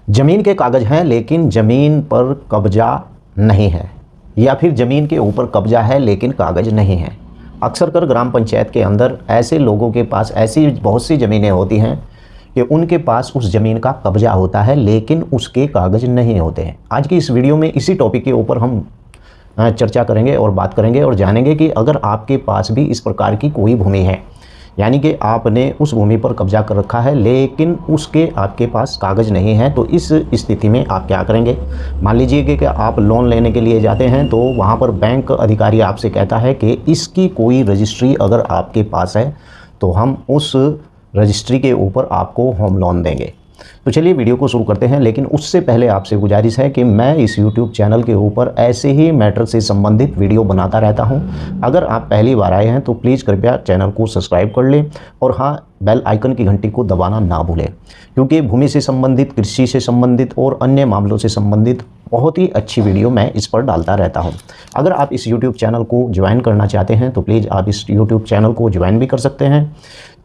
ज़मीन के कागज़ हैं लेकिन ज़मीन पर कब्जा नहीं है, या फिर ज़मीन के ऊपर कब्जा है लेकिन कागज़ नहीं है। अक्सर कर ग्राम पंचायत के अंदर ऐसे लोगों के पास ऐसी बहुत सी ज़मीनें होती हैं कि उनके पास उस ज़मीन का कब्जा होता है लेकिन उसके कागज़ नहीं होते हैं। आज की इस वीडियो में इसी टॉपिक के ऊपर हम चर्चा करेंगे और बात करेंगे और जानेंगे कि अगर आपके पास भी इस प्रकार की कोई भूमि है, यानी कि आपने उस भूमि पर कब्जा कर रखा है लेकिन उसके आपके पास कागज़ नहीं है, तो इस स्थिति में आप क्या करेंगे। मान लीजिए कि आप लोन लेने के लिए जाते हैं तो वहाँ पर बैंक अधिकारी आपसे कहता है कि इसकी कोई रजिस्ट्री अगर आपके पास है तो हम उस रजिस्ट्री के ऊपर आपको होम लोन देंगे। तो चलिए वीडियो को शुरू करते हैं, लेकिन उससे पहले आपसे गुजारिश है कि मैं इस YouTube चैनल के ऊपर ऐसे ही मैटर से संबंधित वीडियो बनाता रहता हूं। अगर आप पहली बार आए हैं तो प्लीज़ कृपया चैनल को सब्सक्राइब कर लें और हाँ, बेल आइकन की घंटी को दबाना ना भूलें, क्योंकि भूमि से संबंधित, कृषि से संबंधित और अन्य मामलों से संबंधित बहुत ही अच्छी वीडियो मैं इस पर डालता रहता हूं। अगर आप इस YouTube चैनल को ज्वाइन करना चाहते हैं तो प्लीज़ आप इस YouTube चैनल को ज्वाइन भी कर सकते हैं।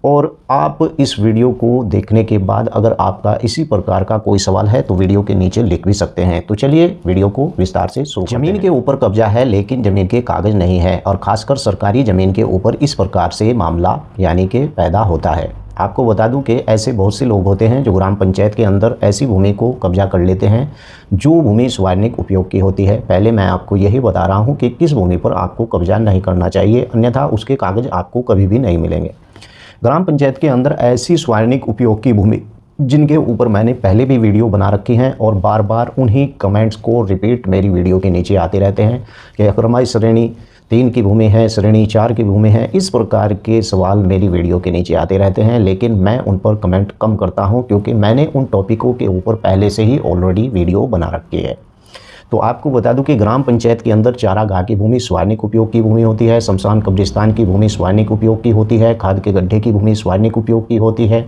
और आप इस वीडियो को देखने के बाद अगर आपका इसी प्रकार का कोई सवाल है तो वीडियो के नीचे लिख भी सकते हैं। तो चलिए वीडियो को विस्तार से शुरू करते हैं। ज़मीन के ऊपर कब्जा है लेकिन ज़मीन के कागज़ नहीं है, और ख़ासकर सरकारी ज़मीन के ऊपर इस प्रकार से मामला यानी कि पैदा होता है। आपको बता दूं कि ऐसे बहुत से लोग होते हैं जो ग्राम पंचायत के अंदर ऐसी भूमि को कब्जा कर लेते हैं जो भूमि सार्वजनिक उपयोग की होती है। पहले मैं आपको यही बता रहा हूँ कि किस भूमि पर आपको कब्जा नहीं करना चाहिए, अन्यथा उसके कागज़ आपको कभी भी नहीं मिलेंगे। ग्राम पंचायत के अंदर ऐसी सार्वजनिक उपयोग की भूमि जिनके ऊपर मैंने पहले भी वीडियो बना रखी हैं और बार बार उन्हीं कमेंट्स को रिपीट मेरी वीडियो के नीचे आते रहते हैं कि अक्रमाई श्रेणी 3 की भूमि है, श्रेणी 4 की भूमि है, इस प्रकार के सवाल मेरी वीडियो के नीचे आते रहते हैं। लेकिन मैं उन पर कमेंट कम करता हूं क्योंकि मैंने उन टॉपिकों के ऊपर पहले से ही ऑलरेडी वीडियो बना रखी है। तो आपको बता दूं कि ग्राम पंचायत के अंदर चारागाह की भूमि सार्वजनिक उपयोग की भूमि होती है, शमशान कब्रिस्तान की भूमि सार्वजनिक उपयोग की होती है, खाद के गड्ढे की भूमि सार्वजनिक उपयोग की होती है।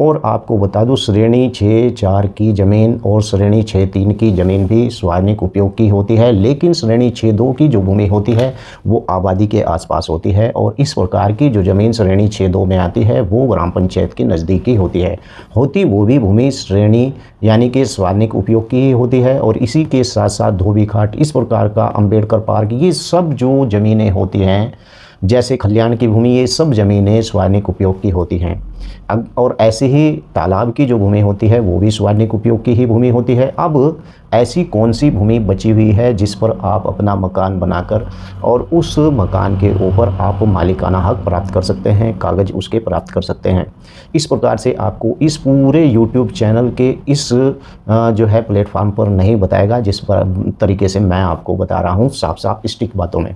और आपको बता दूं श्रेणी 6-4 की ज़मीन और श्रेणी 6-3 की ज़मीन भी सार्वजनिक उपयोग की होती है, लेकिन श्रेणी 6-2 की जो भूमि होती है वो आबादी के आसपास होती है, और इस प्रकार की जो ज़मीन श्रेणी 6-2 में आती है वो ग्राम पंचायत के नज़दीकी होती है। वो भी भूमि श्रेणी यानी कि सार्वजनिक उपयोग की होती है। और इसी के साथ साथ धोबी घाट, इस प्रकार का अम्बेडकर पार्क, ये सब जो ज़मीनें होती हैं जैसे खलियान की भूमि, ये सब ज़मीनें सार्वजनिक उपयोग की होती हैं। और ऐसे ही तालाब की जो भूमि होती है वो भी सार्वजनिक उपयोग की ही भूमि होती है। अब ऐसी कौन सी भूमि बची हुई है जिस पर आप अपना मकान बनाकर और उस मकान के ऊपर आप मालिकाना हक प्राप्त कर सकते हैं, कागज़ उसके प्राप्त कर सकते हैं। इस प्रकार से आपको इस पूरे YouTube चैनल के इस जो है प्लेटफॉर्म पर नहीं बताएगा जिस तरीके से मैं आपको बता रहा हूँ साफ साफ स्टिक बातों में।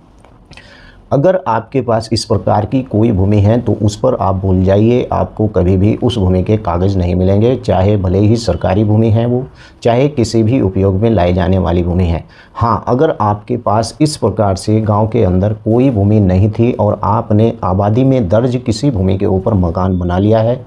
अगर आपके पास इस प्रकार की कोई भूमि है तो उस पर आप भूल जाइए, आपको कभी भी उस भूमि के कागज़ नहीं मिलेंगे, चाहे भले ही सरकारी भूमि है वो, चाहे किसी भी उपयोग में लाई जाने वाली भूमि है। हाँ, अगर आपके पास इस प्रकार से गांव के अंदर कोई भूमि नहीं थी और आपने आबादी में दर्ज किसी भूमि के ऊपर मकान बना लिया है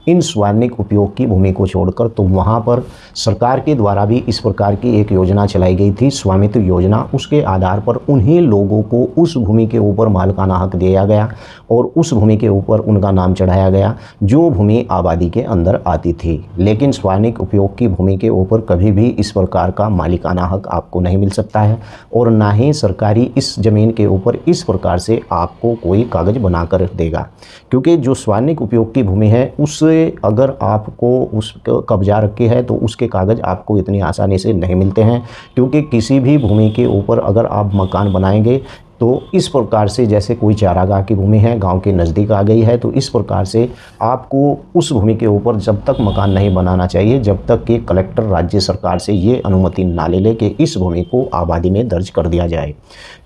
इन सार्वजनिक उपयोग की भूमि को छोड़कर, तो वहाँ पर सरकार के द्वारा भी इस प्रकार की एक योजना चलाई गई थी, स्वामित्व योजना। उसके आधार पर उन्हीं लोगों को उस भूमि के ऊपर मालिकाना हक दिया गया और उस भूमि के ऊपर उनका नाम चढ़ाया गया जो भूमि आबादी के अंदर आती थी। लेकिन सार्वजनिक उपयोग की भूमि के ऊपर कभी भी इस प्रकार का मालिकाना हक आपको नहीं मिल सकता है, और ना ही सरकारी इस ज़मीन के ऊपर इस प्रकार से आपको कोई कागज़ बनाकर देगा, क्योंकि जो सार्वजनिक उपयोग की भूमि है उससे अगर आपको उस कब्जा रखी है तो उसके कागज़ आपको इतनी आसानी से नहीं मिलते हैं। क्योंकि किसी भी भूमि के ऊपर अगर आप मकान बनाएंगे तो इस प्रकार से, जैसे कोई चारागाह की भूमि है गांव के नज़दीक आ गई है, तो इस प्रकार से आपको उस भूमि के ऊपर जब तक मकान नहीं बनाना चाहिए जब तक कि कलेक्टर राज्य सरकार से ये अनुमति ना ले कि इस भूमि को आबादी में दर्ज कर दिया जाए।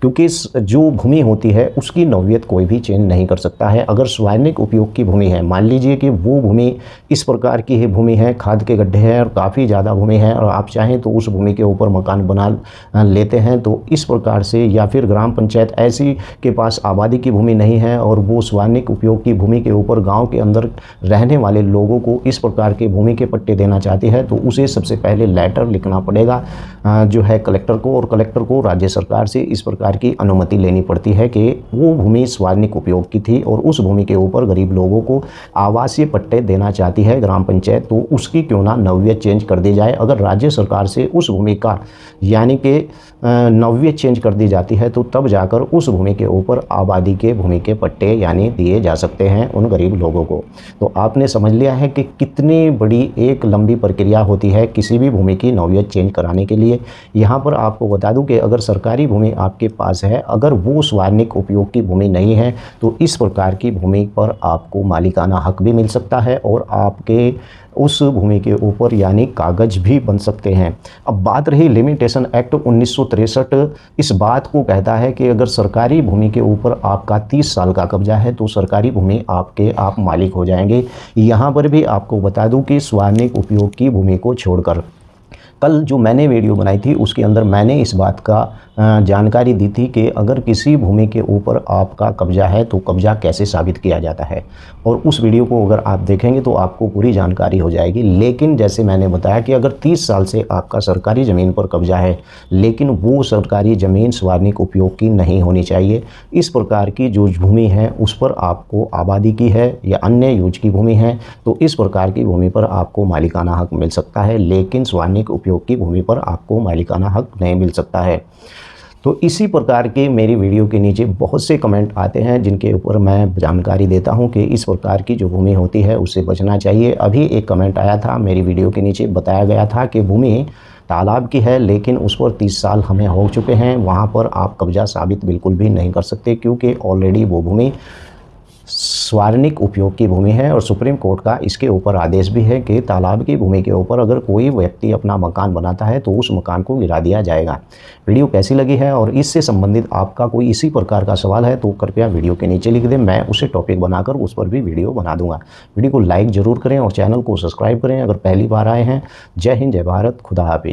क्योंकि जो भूमि होती है उसकी नौयत कोई भी चेंज नहीं कर सकता है। अगर सार्वजनिक उपयोग की भूमि है, मान लीजिए कि वो भूमि इस प्रकार की ही भूमि है, खाद के गड्ढे हैं और काफ़ी ज़्यादा भूमि है, और आप चाहें तो उस भूमि के ऊपर मकान बना लेते हैं, तो इस प्रकार से या फिर ग्राम पंचायत पंचायत ऐसी के पास आबादी की भूमि नहीं है और वो सार्वजनिक उपयोग की भूमि के ऊपर गांव के अंदर रहने वाले लोगों को इस प्रकार के भूमि के पट्टे देना चाहती है, तो उसे सबसे पहले लेटर लिखना पड़ेगा जो है कलेक्टर को, और कलेक्टर को राज्य सरकार से इस प्रकार की अनुमति लेनी पड़ती है कि वो भूमि सार्वजनिक उपयोग की थी और उस भूमि के ऊपर गरीब लोगों को आवासीय पट्टे देना चाहती है ग्राम पंचायत, तो उसकी क्यों ना नौवियत चेंज कर दी जाए। अगर राज्य सरकार से उस भूमि का यानी कि नौवियत चेंज कर दी जाती है तो तब जाकर उस भूमि के ऊपर आबादी के भूमि के पट्टे यानी दिए जा सकते हैं उन गरीब लोगों को। तो आपने समझ लिया है कि कितनी बड़ी एक लंबी प्रक्रिया होती है किसी भी भूमि की नौवियत चेंज कराने के लिए। यहाँ पर आपको बता दूं कि अगर सरकारी भूमि आपके पास है, अगर वो सार्वजनिक उपयोग की भूमि नहीं है, तो इस प्रकार की भूमि पर आपको मालिकाना हक भी मिल सकता है और आपके उस भूमि के ऊपर यानी कागज भी बन सकते हैं। अब बात रही लिमिटेशन एक्ट 1963, इस बात को कहता है कि अगर सरकारी भूमि के ऊपर आपका 30 साल का कब्जा है तो सरकारी भूमि आप मालिक हो जाएंगे। यहाँ पर भी आपको बता दूं कि सार्वजनिक उपयोग की भूमि को छोड़कर कल जो मैंने वीडियो बनाई थी उसके अंदर मैंने इस बात का जानकारी दी थी कि अगर किसी भूमि के ऊपर आपका कब्जा है तो कब्जा कैसे साबित किया जाता है, और उस वीडियो को अगर आप देखेंगे तो आपको पूरी जानकारी हो जाएगी। लेकिन जैसे मैंने बताया कि अगर 30 साल से आपका सरकारी ज़मीन पर कब्जा है लेकिन वो सरकारी ज़मीन सार्वजनिक उपयोग की नहीं होनी चाहिए, इस प्रकार की जो भूमि है उस पर आपको आबादी की है या अन्य यूज की भूमि है तो इस प्रकार की भूमि पर आपको मालिकाना हक मिल सकता है, लेकिन सार्वजनिक उपयोग की भूमि पर आपको मालिकाना हक नहीं मिल सकता है। तो इसी प्रकार के मेरी वीडियो के नीचे बहुत से कमेंट आते हैं जिनके ऊपर मैं जानकारी देता हूं कि इस प्रकार की जो भूमि होती है उससे बचना चाहिए। अभी एक कमेंट आया था मेरी वीडियो के नीचे, बताया गया था कि भूमि तालाब की है लेकिन उस पर 30 साल हमें हो चुके हैं, वहां पर आप कब्जा साबित बिल्कुल भी नहीं कर सकते क्योंकि ऑलरेडी वो भूमि सार्वजनिक उपयोग की भूमि है और सुप्रीम कोर्ट का इसके ऊपर आदेश भी है कि तालाब की भूमि के ऊपर अगर कोई व्यक्ति अपना मकान बनाता है तो उस मकान को गिरा दिया जाएगा। वीडियो कैसी लगी है और इससे संबंधित आपका कोई इसी प्रकार का सवाल है तो कृपया वीडियो के नीचे लिख दें, मैं उसे टॉपिक बनाकर उस पर भी वीडियो बना दूंगा। वीडियो को लाइक ज़रूर करें और चैनल को सब्सक्राइब करें अगर पहली बार आए हैं। जय हिंद, जय भारत, खुदा हाफिज।